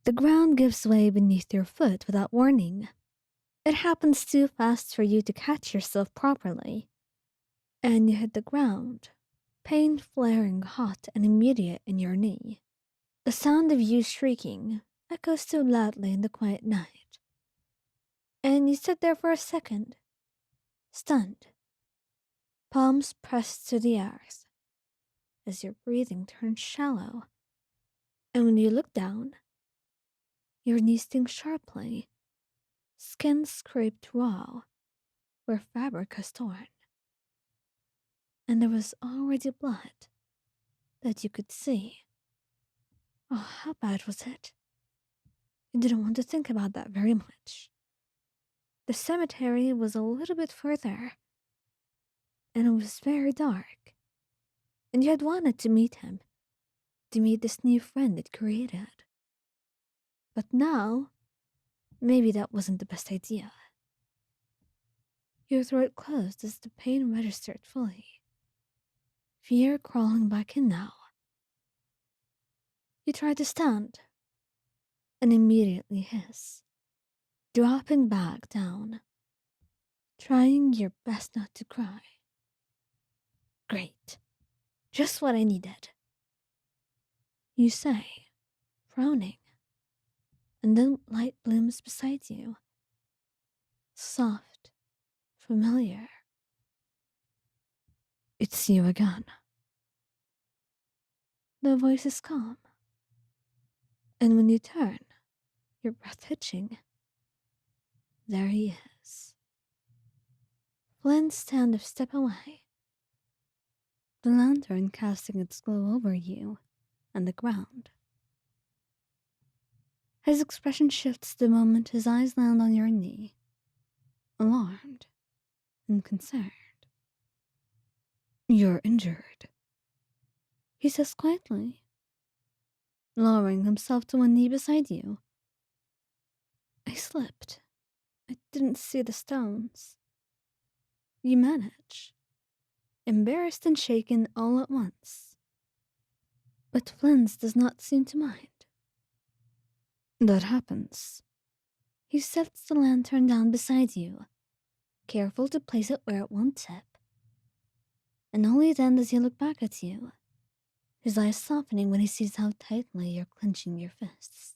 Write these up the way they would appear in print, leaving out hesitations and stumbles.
The ground gives way beneath your foot without warning. It happens too fast for you to catch yourself properly. And you hit the ground, pain flaring hot and immediate in your knee. The sound of you shrieking echoes too loudly in the quiet night. And you sit there for a second, stunned, palms pressed to the earth, as your breathing turns shallow. And when you look down, your knee stings sharply, skin scraped raw, where fabric has torn. And there was already blood that you could see. Oh, how bad was it? You didn't want to think about that very much. The cemetery was a little bit further, and it was very dark. And you had wanted to meet him, to meet this new friend it created. But now, maybe that wasn't the best idea. Your throat closed as the pain registered fully. Fear crawling back in now. You tried to stand, and immediately hiss, dropping back down, trying your best not to cry. Great. Just what I needed. You say, frowning, and then light blooms beside you. Soft, familiar. It's you again. The voice is calm. And when you turn, your breath hitching, there he is. Flins stand a step away, the lantern casting its glow over you and the ground. His expression shifts the moment his eyes land on your knee, alarmed and concerned. You're injured, he says quietly, lowering himself to one knee beside you. I slipped. I didn't see the stones. You manage, embarrassed and shaken all at once. But Flins does not seem to mind. That happens. He sets the lantern down beside you, careful to place it where it won't tip. And only then does he look back at you, his eyes softening when he sees how tightly you're clenching your fists.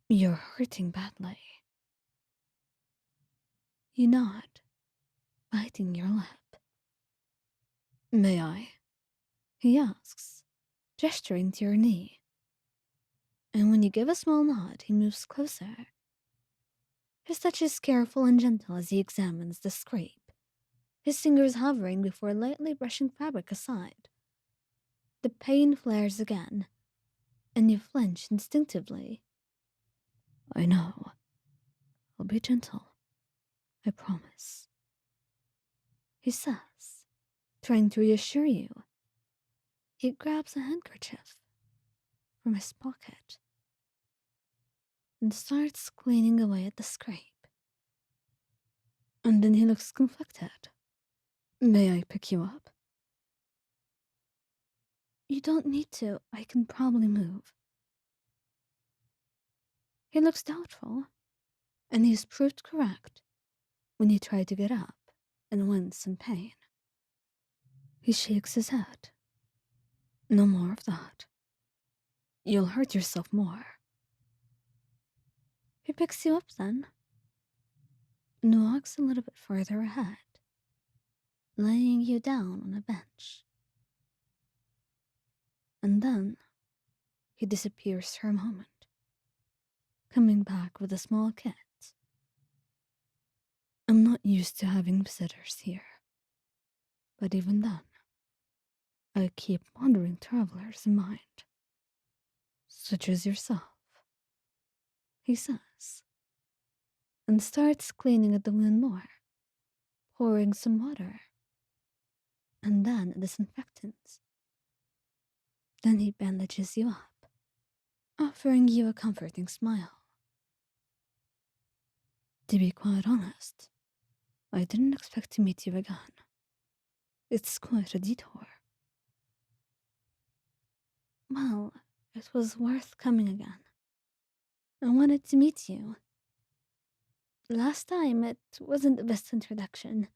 You're hurting badly. You nod, biting your lip. May I? He asks, gesturing to your knee. And when you give a small nod, he moves closer. His touch is careful and gentle as he examines the scrape, his fingers hovering before lightly brushing fabric aside. The pain flares again, and you flinch instinctively. I know. I'll be gentle. I promise. He says, trying to reassure you. He grabs a handkerchief from his pocket and starts cleaning away at the scrape. And then he looks conflicted. May I pick you up? You don't need to. I can probably move. He looks doubtful, and he's proved correct when you try to get up and wince in pain. He shakes his head. No more of that. You'll hurt yourself more. He picks you up then, and walks a little bit further ahead, laying you down on a bench. And then he disappears for a moment, coming back with a small kit. I'm not used to having visitors here, but even then, I keep wandering travelers in mind, such as yourself, he says, and starts cleaning at the wound more, pouring some water, and then a disinfectant. Then he bandages you up, offering you a comforting smile. To be quite honest, I didn't expect to meet you again. It's quite a detour. Well, it was worth coming again. I wanted to meet you. Last time, it wasn't the best introduction.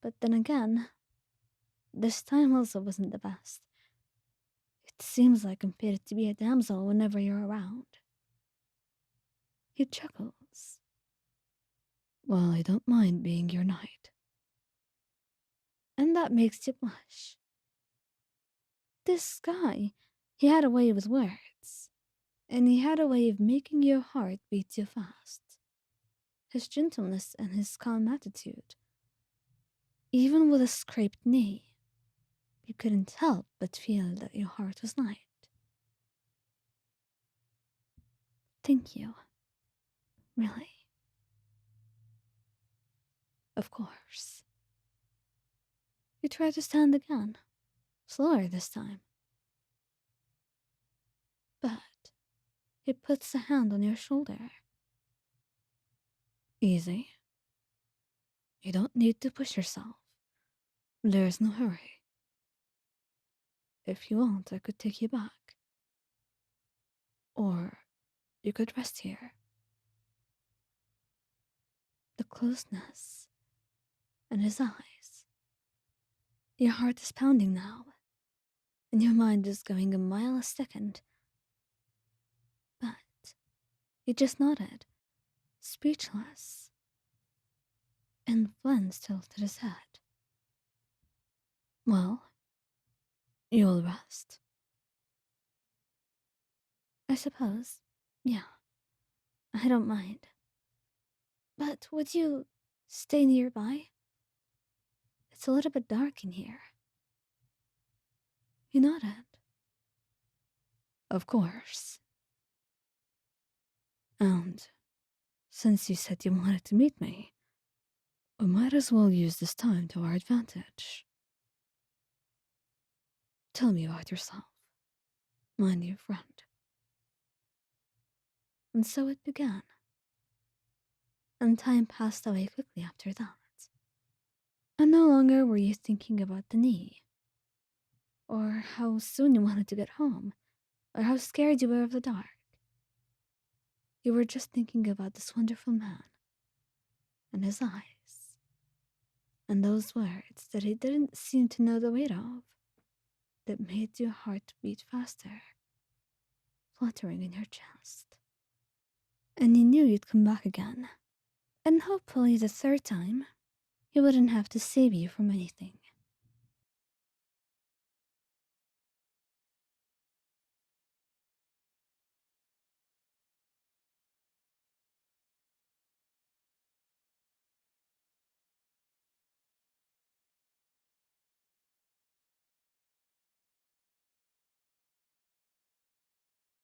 But then again, this time also wasn't the best. It seems like I'm fated to be a damsel whenever you're around. He chuckles. Well, I don't mind being your knight. And that makes you blush. This guy, he had a way with words. And he had a way of making your heart beat too fast. His gentleness and his calm attitude. Even with a scraped knee, you couldn't help but feel that your heart was light. Thank you. Really. Of course. You try to stand again. Slower this time. But he puts a hand on your shoulder. Easy. You don't need to push yourself. There's no hurry. If you want, I could take you back. Or you could rest here. The closeness and his eyes. Your heart is pounding now, and your mind is going a mile a second. But he just nodded, speechless, and Flynn tilted his head. Well, you'll rest. I suppose, yeah. I don't mind. But would you stay nearby? It's a little bit dark in here. He nodded. Of course. And since you said you wanted to meet me, we might as well use this time to our advantage. Tell me about yourself, my new friend. And so it began. And time passed away quickly after that. And no longer were you thinking about the knee, or how soon you wanted to get home, or how scared you were of the dark. You were just thinking about this wonderful man, and his eyes, and those words that he didn't seem to know the weight of, that made your heart beat faster, fluttering in your chest. And you knew you'd come back again, and hopefully the third time, he wouldn't have to save you from anything.